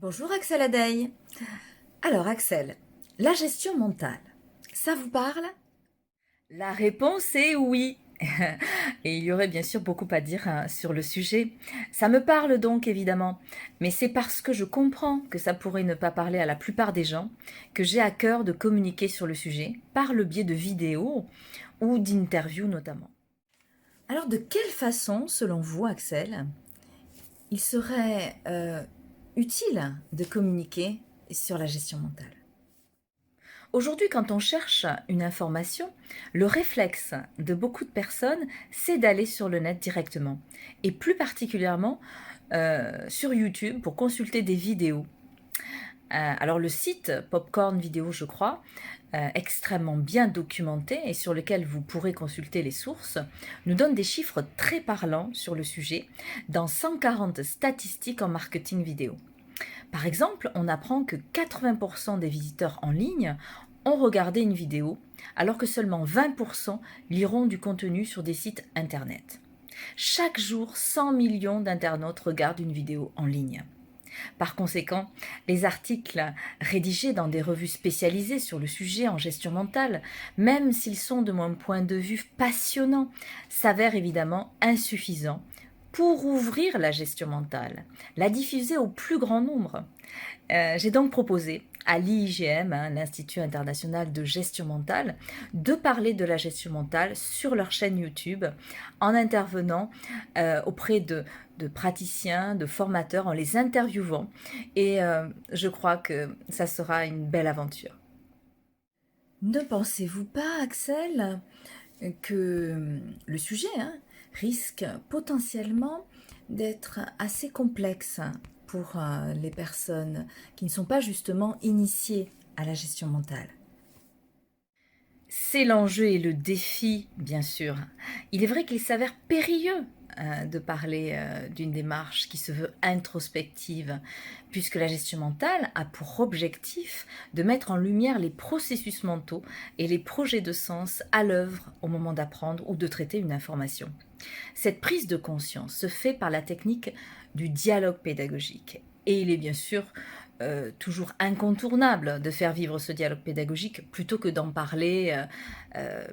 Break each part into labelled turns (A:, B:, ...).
A: Bonjour Axel Adey. Alors Axel, la gestion mentale, ça vous parle?
B: La réponse est oui. Et il y aurait bien sûr beaucoup à dire sur le sujet. Ça me parle donc évidemment, mais c'est parce que je comprends que ça pourrait ne pas parler à la plupart des gens que j'ai à cœur de communiquer sur le sujet par le biais de vidéos ou d'interviews notamment.
A: Alors de quelle façon, selon vous Axel, il serait utile de communiquer sur la gestion mentale?
B: Aujourd'hui, quand on cherche une information, le réflexe de beaucoup de personnes, c'est d'aller sur le net directement, et plus particulièrement sur YouTube pour consulter des vidéos. Alors le site Popcorn Vidéo, je crois, extrêmement bien documenté et sur lequel vous pourrez consulter les sources, nous donne des chiffres très parlants sur le sujet dans 140 statistiques en marketing vidéo. Par exemple, on apprend que 80% des visiteurs en ligne ont regardé une vidéo, alors que seulement 20% liront du contenu sur des sites internet. Chaque jour, 100 millions d'internautes regardent une vidéo en ligne. Par conséquent, les articles rédigés dans des revues spécialisées sur le sujet en gestion mentale, même s'ils sont de mon point de vue passionnants, s'avèrent évidemment insuffisants pour ouvrir la gestion mentale, la diffuser au plus grand nombre. J'ai donc proposé à l'IIGM, l'Institut international de gestion mentale, de parler de la gestion mentale sur leur chaîne YouTube en intervenant auprès de praticiens, de formateurs, en les interviewant. Et je crois que ça sera une belle aventure.
A: Ne pensez-vous pas Axel que le sujet risque potentiellement d'être assez complexe pour les personnes qui ne sont pas justement initiées à la gestion mentale?
B: C'est l'enjeu et le défi, bien sûr. Il est vrai qu'il s'avère périlleux de parler d'une démarche qui se veut introspective, puisque la gestion mentale a pour objectif de mettre en lumière les processus mentaux et les projets de sens à l'œuvre au moment d'apprendre ou de traiter une information. Cette prise de conscience se fait par la technique du dialogue pédagogique. Et il est bien sûr toujours incontournable de faire vivre ce dialogue pédagogique plutôt que d'en parler euh,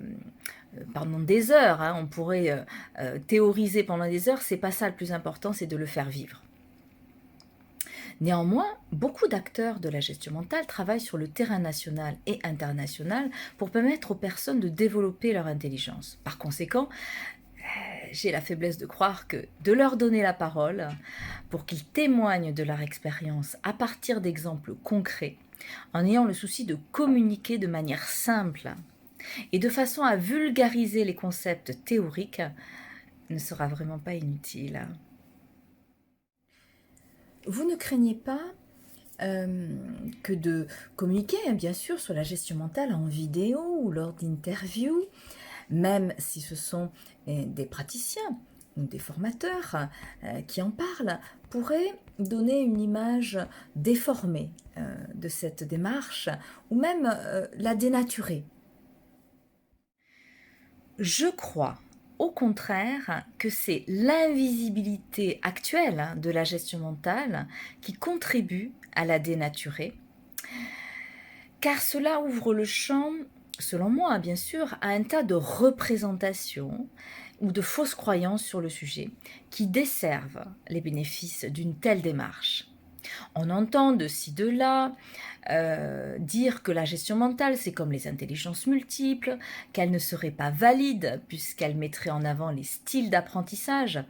B: pendant des heures. On pourrait théoriser pendant des heures, c'est pas ça le plus important, c'est de le faire vivre. Néanmoins, beaucoup d'acteurs de la gestion mentale travaillent sur le terrain national et international pour permettre aux personnes de développer leur intelligence. Par conséquent, j'ai la faiblesse de croire que de leur donner la parole pour qu'ils témoignent de leur expérience à partir d'exemples concrets, en ayant le souci de communiquer de manière simple et de façon à vulgariser les concepts théoriques, ne sera vraiment pas inutile.
A: Vous ne craignez pas que de communiquer, bien sûr, sur la gestion mentale en vidéo ou lors d'interviews, même si ce sont des praticiens ou des formateurs qui en parlent, pourrait donner une image déformée de cette démarche ou même la dénaturer?
B: Je crois au contraire que c'est l'invisibilité actuelle de la gestion mentale qui contribue à la dénaturer, car cela ouvre le champ, selon moi bien sûr, à un tas de représentations ou de fausses croyances sur le sujet qui desservent les bénéfices d'une telle démarche. On entend de ci, de là dire que la gestion mentale, c'est comme les intelligences multiples, qu'elle ne serait pas valide puisqu'elle mettrait en avant les styles d'apprentissage,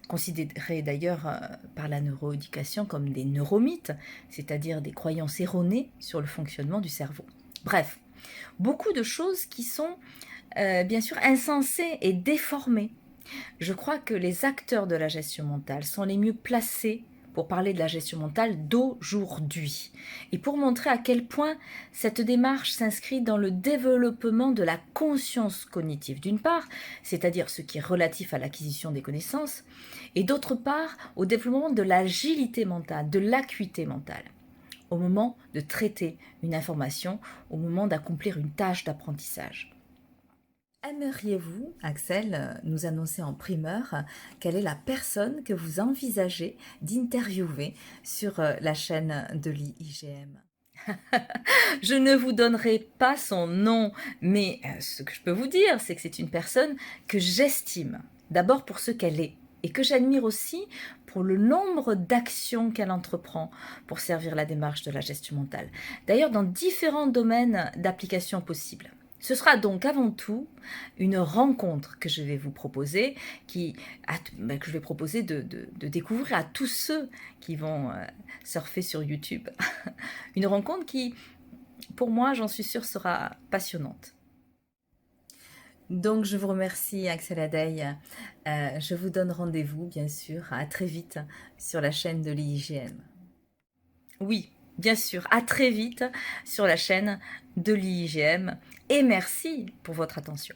B: considérés d'ailleurs par la neuroéducation comme des neuromythes, c'est-à-dire des croyances erronées sur le fonctionnement du cerveau. Bref, beaucoup de choses qui sont bien sûr insensées et déformées. Je crois que les acteurs de la gestion mentale sont les mieux placés pour parler de la gestion mentale d'aujourd'hui et pour montrer à quel point cette démarche s'inscrit dans le développement de la conscience cognitive d'une part, c'est-à-dire ce qui est relatif à l'acquisition des connaissances, et d'autre part au développement de l'agilité mentale, de l'acuité mentale, au moment de traiter une information, au moment d'accomplir une tâche d'apprentissage.
A: Aimeriez-vous, Axel, nous annoncer en primeur quelle est la personne que vous envisagez d'interviewer sur la chaîne de l'IGM?
B: Je ne vous donnerai pas son nom, mais ce que je peux vous dire, c'est que c'est une personne que j'estime, d'abord pour ce qu'elle est, et que j'admire aussi pour le nombre d'actions qu'elle entreprend pour servir la démarche de la gestion mentale. D'ailleurs, dans différents domaines d'application possibles. Ce sera donc avant tout une rencontre que je vais vous proposer, que je vais proposer de découvrir à tous ceux qui vont surfer sur YouTube. Une rencontre qui, pour moi, j'en suis sûre, sera passionnante.
A: Donc je vous remercie Axel Adey. Je vous donne rendez-vous bien sûr à très vite sur la chaîne de l'IGM.
B: Oui, bien sûr, à très vite sur la chaîne de l'IGM et merci pour votre attention.